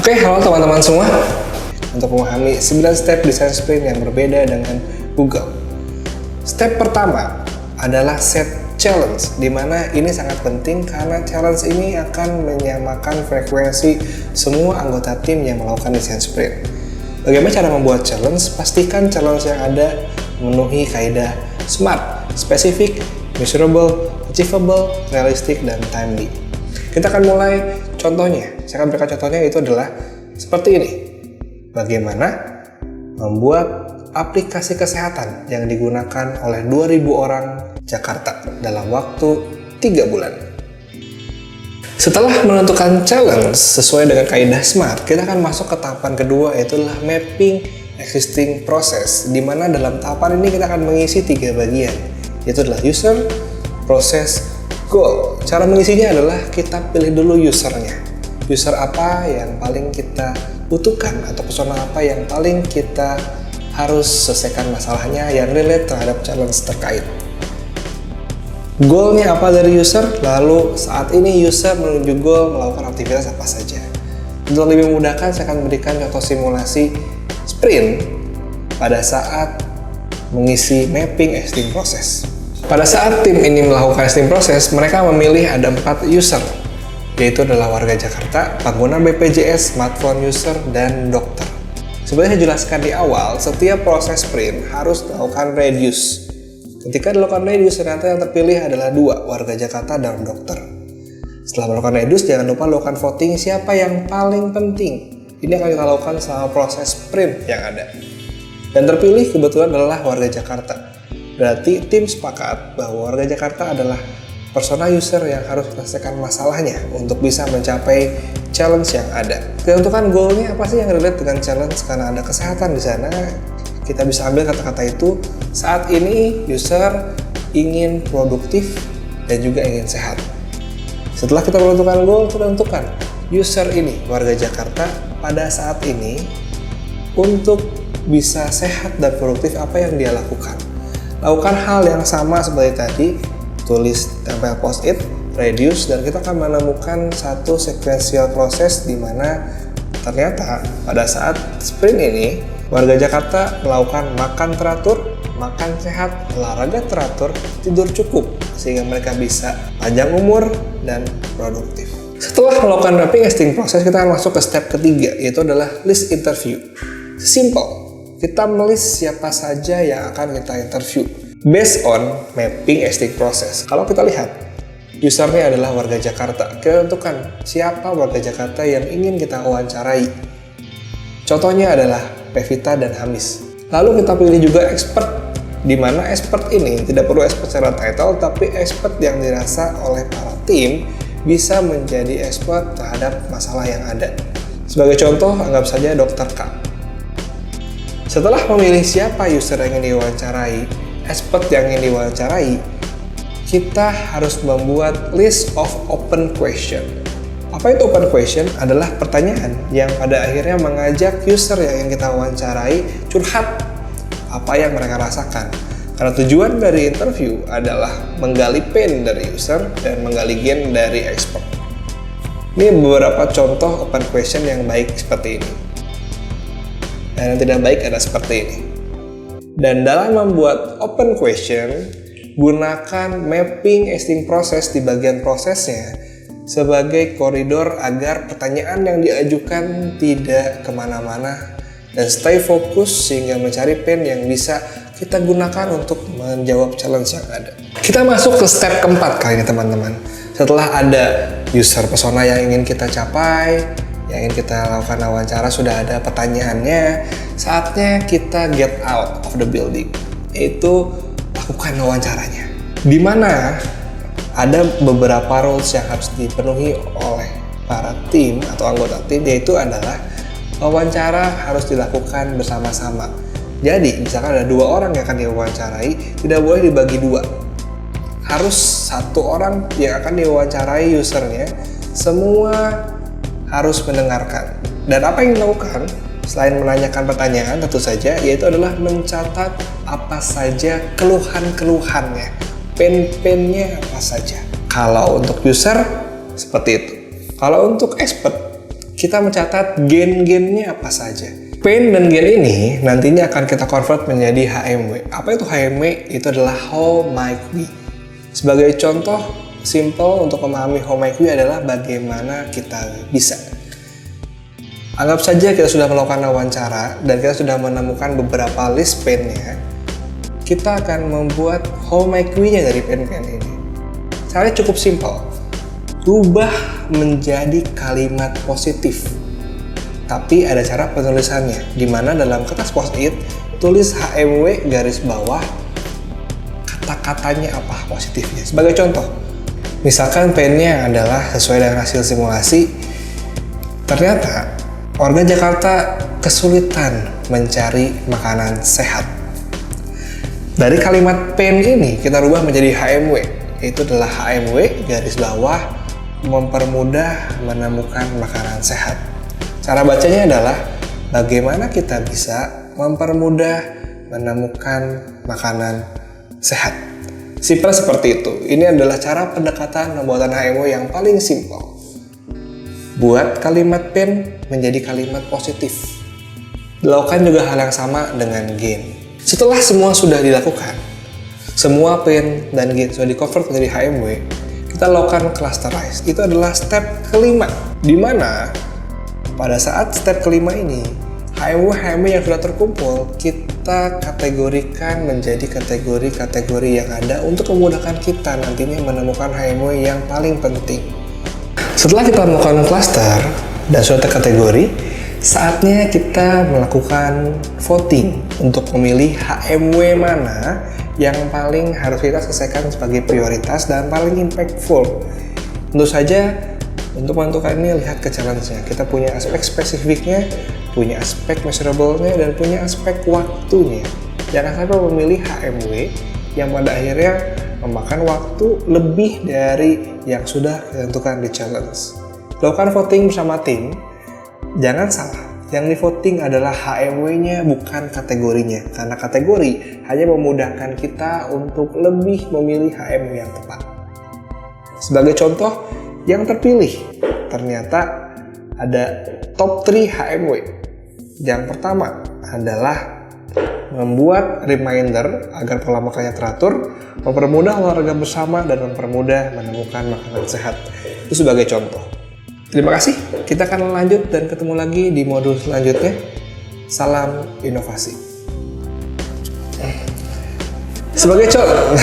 Oke, halo teman-teman semua. Untuk memahami 9 step desain sprint yang berbeda dengan Google. Step pertama adalah set challenge, di mana ini sangat penting karena challenge ini akan menyamakan frekuensi semua anggota tim yang melakukan desain sprint. Bagaimana cara membuat challenge? Pastikan challenge yang ada memenuhi kaidah SMART, specific, measurable, achievable, realistic, dan timely. Kita akan mulai contohnya. Saya akan berikan contohnya, itu adalah seperti ini. Bagaimana membuat aplikasi kesehatan yang digunakan oleh 2.000 orang Jakarta dalam waktu 3 bulan. Setelah menentukan challenge sesuai dengan kaidah SMART, kita akan masuk ke tahapan kedua, yaitu adalah mapping existing process, di mana dalam tahapan ini kita akan mengisi 3 bagian, yaitu adalah user, proses, goal. Cara mengisinya adalah kita pilih dulu usernya. User apa yang paling kita butuhkan, atau persona apa yang paling kita harus selesaikan masalahnya yang relate terhadap challenge terkait. Goalnya apa dari user, lalu saat ini user menuju goal melakukan aktivitas apa saja. Untuk lebih memudahkan, saya akan memberikan contoh simulasi sprint pada saat mengisi mapping existing process. Pada saat tim ini melakukan existing process, mereka memilih ada 4 user, yaitu adalah warga Jakarta, pengguna BPJS, smartphone user, dan dokter. Seperti saya jelaskan di awal, setiap proses sprint harus dilakukan reduce. Ketika dilakukan reduce, ternyata yang terpilih adalah 2, warga Jakarta dan dokter. Setelah melakukan reduce, jangan lupa lakukan voting siapa yang paling penting. Ini akan kita lakukan selama proses sprint yang ada. Dan terpilih kebetulan adalah warga Jakarta. Berarti tim sepakat bahwa warga Jakarta adalah persona user yang harus selesaikan masalahnya untuk bisa mencapai challenge yang ada. Tentukan goalnya apa sih yang relate dengan challenge, karena ada kesehatan di sana. Kita bisa ambil kata-kata itu. Saat ini user ingin produktif dan juga ingin sehat. Setelah kita menentukan goal, kita tentukan user ini, warga Jakarta, pada saat ini untuk bisa sehat dan produktif apa yang dia lakukan. Lakukan hal yang sama seperti tadi, tulis, tempel post-it, reduce, dan kita akan menemukan satu sequential proses di mana ternyata pada saat sprint ini warga Jakarta melakukan makan teratur, makan sehat, olahraga teratur, tidur cukup, sehingga mereka bisa panjang umur dan produktif. Setelah melakukan mapping existing proses, kita akan masuk ke step ketiga, yaitu adalah list interview. Simple, kita melist siapa saja yang akan kita interview based on mapping existing process. Kalau kita lihat, usernya adalah warga Jakarta. Kita tentukan siapa warga Jakarta yang ingin kita wawancarai. Contohnya adalah Pevita dan Hamis. Lalu kita pilih juga expert, di mana expert ini tidak perlu expert secara title, tapi expert yang dirasa oleh para tim bisa menjadi expert terhadap masalah yang ada. Sebagai contoh, anggap saja Dr. K. Setelah memilih siapa user yang ingin diwawancarai, expert yang ingin diwawancarai, kita harus membuat list of open question. Apa itu open question? Adalah pertanyaan yang pada akhirnya mengajak user yang ingin kita wawancarai curhat apa yang mereka rasakan. Karena tujuan dari interview adalah menggali pain dari user dan menggali gain dari expert. Ini beberapa contoh open question yang baik seperti ini. Dan yang tidak baik ada seperti ini. Dan dalam membuat open question, gunakan mapping existing process di bagian prosesnya sebagai koridor agar pertanyaan yang diajukan tidak kemana-mana dan stay fokus sehingga mencari pain yang bisa kita gunakan untuk menjawab challenge yang ada. Kita masuk ke step keempat kali ini teman-teman. Setelah ada user persona yang ingin kita capai, yang ingin kita lakukan wawancara, sudah ada pertanyaannya, saatnya kita get out of the building, yaitu lakukan wawancaranya. Di mana ada beberapa roles yang harus dipenuhi oleh para tim atau anggota tim, yaitu adalah wawancara harus dilakukan bersama-sama. Jadi, misalkan ada 2 orang yang akan diwawancarai, tidak boleh dibagi 2. Harus 1 orang yang akan diwawancarai usernya, semua harus mendengarkan. Dan apa yang dilakukan selain menanyakan pertanyaan tentu saja, yaitu adalah mencatat apa saja keluhan-keluhannya, pain-painnya apa saja. Kalau untuk user seperti itu. Kalau untuk expert, kita mencatat gen-gennya apa saja. Pain dan gen ini nantinya akan kita convert menjadi HMW. Apa itu HMW? Itu adalah how might we. Sebagai contoh simple untuk memahami how might we adalah bagaimana kita bisa. Anggap saja kita sudah melakukan wawancara dan kita sudah menemukan beberapa list pain-nya. Kita akan membuat how might we-nya dari pain-pain ini. Caranya cukup simple. Rubah menjadi kalimat positif. Tapi ada cara penulisannya, di mana dalam kertas post-it tulis HMW garis bawah kata-katanya apa positifnya. Sebagai contoh, misalkan pain-nya adalah sesuai dengan hasil simulasi, ternyata warga Jakarta kesulitan mencari makanan sehat. Dari kalimat pain ini kita rubah menjadi HMW, itu adalah HMW garis bawah mempermudah menemukan makanan sehat. Cara bacanya adalah bagaimana kita bisa mempermudah menemukan makanan sehat. Simpel seperti itu. Ini adalah cara pendekatan pembuatan HMW yang paling simpel. Buat kalimat pain menjadi kalimat positif. Lakukan juga hal yang sama dengan gain. Setelah semua sudah dilakukan, semua pain dan gain sudah di-convert menjadi HMW, kita lakukan clusterize. Itu adalah step kelima, di mana pada saat step kelima ini, HMW yang sudah terkumpul, kita kategorikan menjadi kategori-kategori yang ada untuk memudahkan kita nantinya menemukan HMW yang paling penting. Setelah kita melakukan cluster dan sudah terkategori, saatnya kita melakukan voting untuk memilih HMW mana yang paling harus kita selesaikan sebagai prioritas dan paling impactful. Tentu saja, untuk menentukan ini lihat ke challenge-nya. Kita punya aspek spesifiknya, punya aspek measurable-nya, dan punya aspek waktunya. Jangan sampai memilih HMW yang pada akhirnya memakan waktu lebih dari yang sudah ditentukan di challenge. Lakukan voting bersama tim. Jangan salah, yang di voting adalah HMW-nya bukan kategorinya. Karena kategori hanya memudahkan kita untuk lebih memilih HMW yang tepat. Sebagai contoh, yang terpilih ternyata ada top 3 HMW. Yang pertama adalah membuat reminder agar pola makannya teratur, mempermudah olahraga bersama, dan mempermudah menemukan makanan sehat. Itu sebagai contoh. Terima kasih, kita akan lanjut dan ketemu lagi di modul selanjutnya. Salam inovasi. Sebagai contoh.